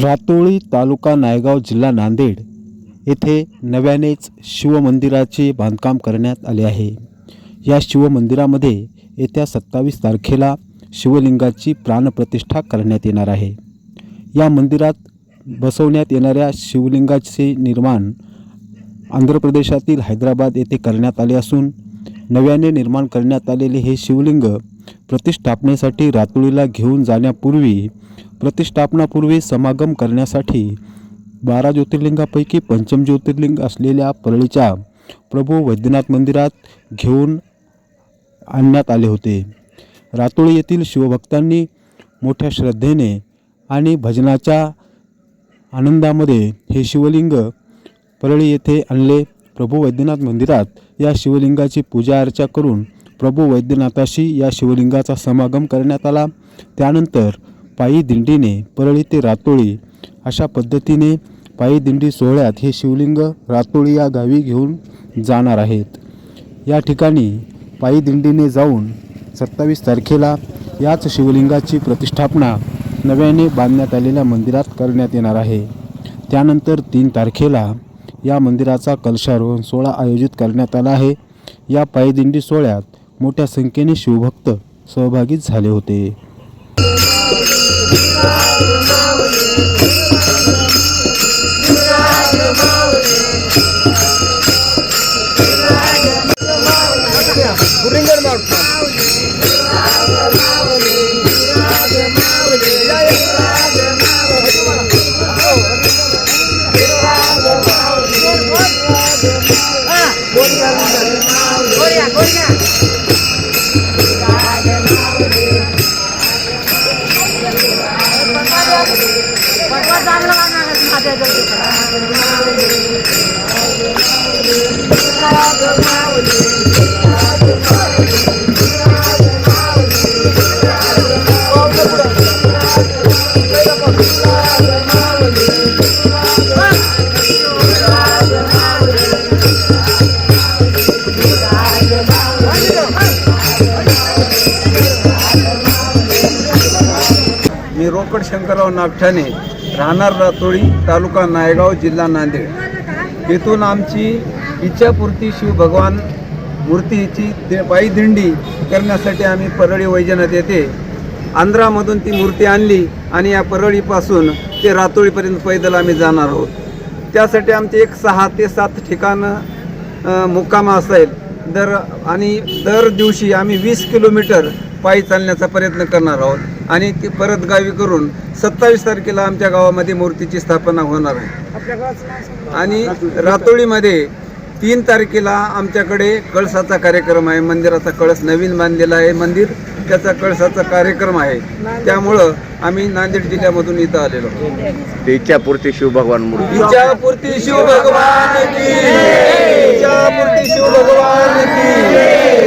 रातोळी तालुका नायगाव जिल्हा नांदेड येथे नव्यानेच शिवमंदिराचे बांधकाम करण्यात आले आहे। या शिवमंदिरामध्ये येत्या 27 तारखेला शिवलिंगाची प्राणप्रतिष्ठा करण्यात येणार आहे। या मंदिरात बसवण्यात येणाऱ्या शिवलिंगाचे निर्माण आंध्र प्रदेशातील हैदराबाद येथे करण्यात आले असून नव्याने निर्माण करण्यात आलेले हे शिवलिंग प्रतिष्ठापनेसाठी रातोळीला घेऊन जाण्यापूर्वी प्रतिष्ठापनापूर्वी समागम करण्यासाठी 12 ज्योतिर्लिंगापैकी पंचम ज्योतिर्लिंग असलेल्या परळीच्या प्रभू वैद्यनाथ मंदिरात घेऊन आणण्यात आले होते। रातोळी येथील शिवभक्तांनी मोठ्या श्रद्धेने आणि भजनाच्या आनंदामध्ये हे शिवलिंग परळी येथे आणले। प्रभू वैद्यनाथ मंदिरात या शिवलिंगाची पूजा अर्चा करून प्रभू वैद्यनाथाशी या शिवलिंगाचा समागम करण्यात आला। त्यानंतर पायी दिंडीने परळी ते रातोळी अशा पद्धतीने पायी दिंडी सोहळ्यात हे शिवलिंग रातोळी या गावी घेऊन जाणार आहेत। या ठिकाणी पायी दिंडीने जाऊन 27 तारखेला याच शिवलिंगाची प्रतिष्ठापना नव्याने बांधण्यात आलेल्या मंदिरात करण्यात येणार आहे। त्यानंतर 3 तारखेला या मंदिराचा कलशारोहण सोहळा आयोजित करण्यात आला आहे। या पायी दिंडी सोहळ्यात मोठ्या संख्येने शिवभक्त सहभागी झाले होते। मी रोकड शंकरराव नागठाणे, राहणार रातोळी, तालुका नायगाव, जिल्हा नांदेड येथून आमची इच्छापूर्ती शिवभगवान मूर्तीची पायी दिंडी करण्यासाठी आम्ही परळी वैजनाथ येथे आंध्रामधून ती मूर्ती आणली आणि या परळीपासून ते रातोळीपर्यंत पैदल आम्ही जाणार आहोत। त्यासाठी आमचे 6 ते 7 ठिकाणं मुक्काम असेल दर दिवशी आम्ही 20 किलोमीटर पायी चालण्याचा प्रयत्न करणार आहोत आणि ती परत गावी करून 27 तारखेला आमच्या गावामध्ये मूर्तीची स्थापना होणार आहे। आणि रातोळीमध्ये 3 तारखेला आमच्याकडे कळसाचा कार्यक्रम आहे। मंदिराचा कळस नवीन बांधलेला आहे मंदिर, त्याचा कळसाचा कार्यक्रम आहे। त्यामुळं आम्ही नांदेड जिल्ह्यामधून इथं आलेलो आहोत। इच्छापूर्ती शिवभगवान मूर्ती, इच्छापूर्ती शिवभगवान की, इच्छापूर्ती शिवभगवान की।